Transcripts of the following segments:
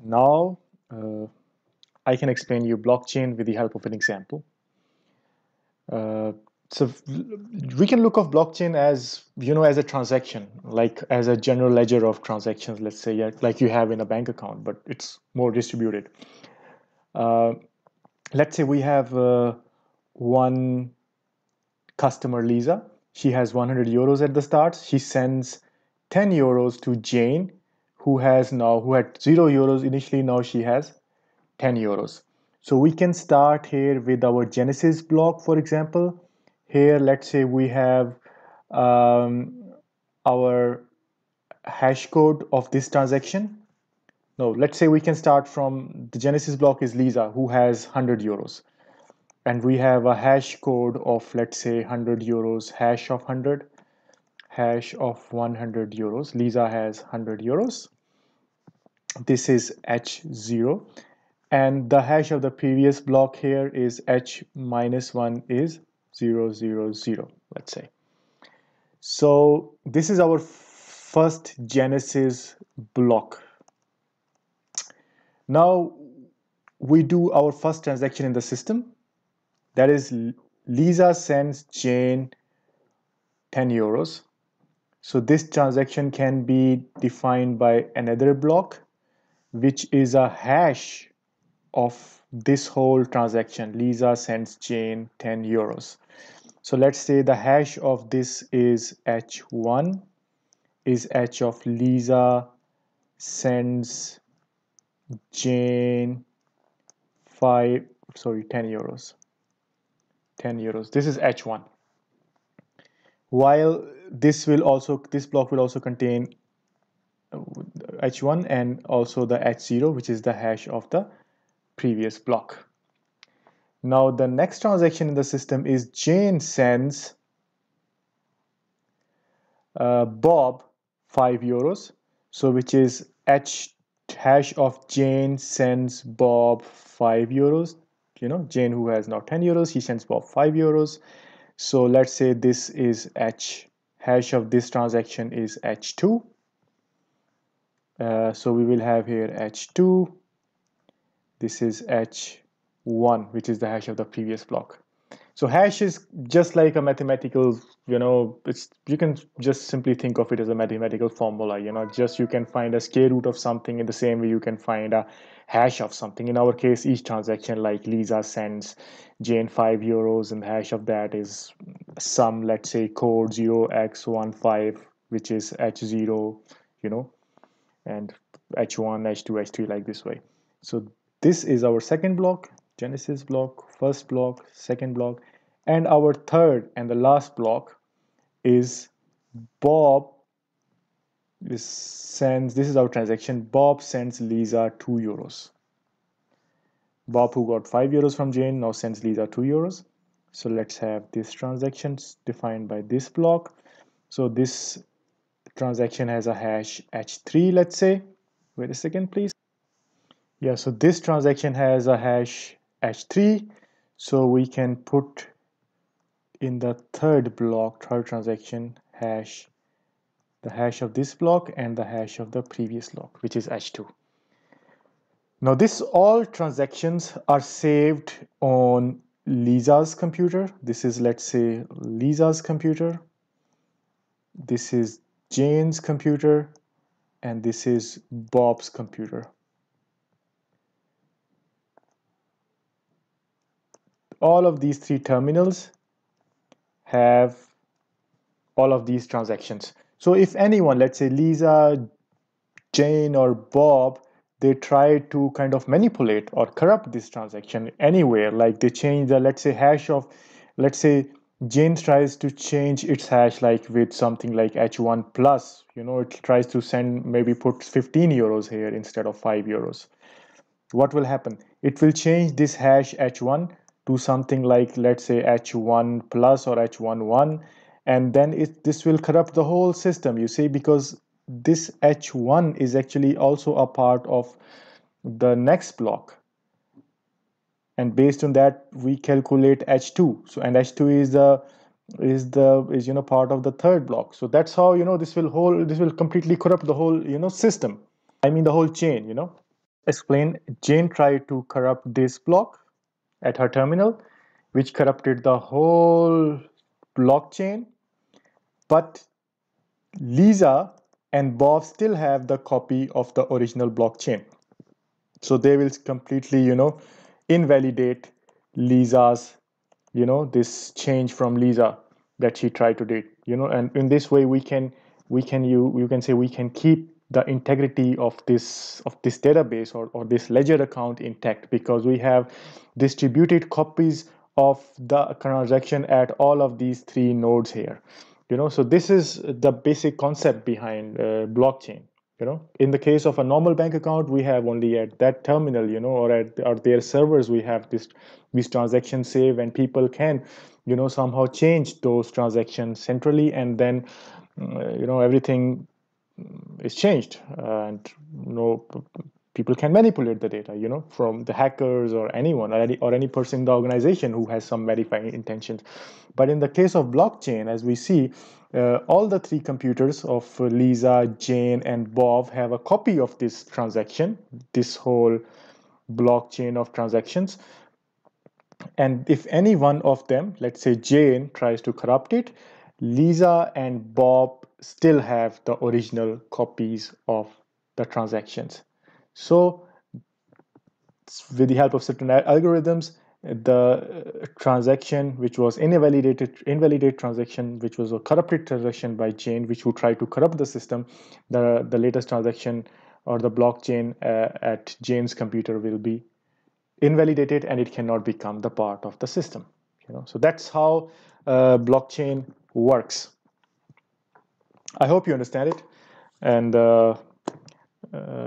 Now I can explain you blockchain with the help of an example. Uh, so we can look of blockchain as, as a transaction, like as a general ledger of transactions, let's say, yeah, like you have in a bank account, but it's more distributed. Uh, let's say we have one customer, Lisa. She has 100 euros at the start. She sends 10 euros to Jane, who had 0 euros initially. Now she has 10 euros. So we can start here with our Genesis block, for example. Here, let's say we have our hash code of this transaction. No, let's say we can start from the Genesis block is Lisa, who has 100 euros. And we have a hash code of, let's say, 100 euros, hash of 100, hash of 100 euros. Lisa has 100 euros. This is H0. And the hash of the previous block here is H minus 1 is 0, 0, 0, let's say. So this is our first Genesis block. Now we do our first transaction in the system. That is, Lisa sends Jane 10 euros. So this transaction can be defined by another block, which is a hash of this whole transaction. Lisa sends Jane 10 euros. So let's say the hash of this is H1 is H of Lisa sends Jane 10 euros. 10 euros. This is H1. While this block will also contain H1 and also the H0, which is the hash of the previous block. Now the next transaction in the system is Jane sends Bob 5 euros. So which is hash of Jane sends Bob 5 euros. Jane, who has now 10 euros, he sends Bob 5 euros. So let's say this is hash of this transaction is H2. So we will have here H2. This is H1, which is the hash of the previous block. So hash is just like a mathematical, you can just simply think of it as a mathematical formula, just you can find a square root of something in the same way you can find a hash of something. In our case, each transaction, like Lisa sends Jane 5 euros, and the hash of that is some, let's say, code 0x15, which is H0, and H1, H2, H3, like this way. So this is our second block, Genesis block, first block, second block, and our third and the last block is Bob this is our transaction. Bob sends Lisa 2 euros. Bob, who got 5 euros from Jane, now sends Lisa 2 euros. So let's have this transaction defined by this block. So this transaction has a hash H3, let's say. Wait a second, please. Yeah, so this transaction has a hash H3. So we can put in the third block, third transaction, the hash of this block and the hash of the previous block, which is H2. Now all transactions are saved on Lisa's computer. This is, let's say, Lisa's computer. This is Jane's computer, and this is Bob's computer. All of these three terminals have all of these transactions. So if anyone, let's say Lisa, Jane, or Bob, they try to kind of manipulate or corrupt this transaction anywhere, like they change the, let's say, hash of, let's say Jane tries to change its hash, like with something like H1 plus, it tries to send, maybe put 15 euros here instead of 5 euros. What will happen? It will change this hash H1 to something like, let's say, H1 plus or H11, and then this will corrupt the whole system, you see, because this H1 is actually also a part of the next block, and based on that we calculate H2. So, and H2 is part of the third block. So that's how this will completely corrupt the whole system, I mean the whole chain. Explain, Jane tried to corrupt this block at her terminal, which corrupted the whole blockchain. But Lisa and Bob still have the copy of the original blockchain. So they will completely, invalidate Lisa's, this change from Lisa that she tried to do, and in this way you can say we can keep the integrity of this database or this ledger account intact, because we have distributed copies of the transaction at all of these three nodes here. So this is the basic concept behind blockchain. In the case of a normal bank account, we have only at that terminal, or at their servers, we have these transactions saved, and people can somehow change those transactions centrally, and then everything is changed, and people can manipulate the data, from the hackers or anyone or any person in the organization who has some verifying intentions. But in the case of blockchain, as we see, all the three computers of Lisa, Jane, and Bob have a copy of this transaction, this whole blockchain of transactions. And if any one of them, let's say Jane, tries to corrupt it, Lisa and Bob still have the original copies of the transactions. So, with the help of certain algorithms, the transaction which was invalidate transaction, which was a corrupted transaction by Jane, which would try to corrupt the system, the latest transaction or the blockchain at Jane's computer will be invalidated, and it cannot become the part of the system. So that's how blockchain works. I hope you understand it, and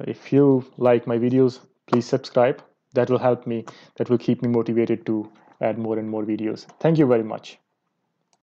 if you like my videos, please subscribe. That will help me, that will keep me motivated to add more and more videos. Thank you very much.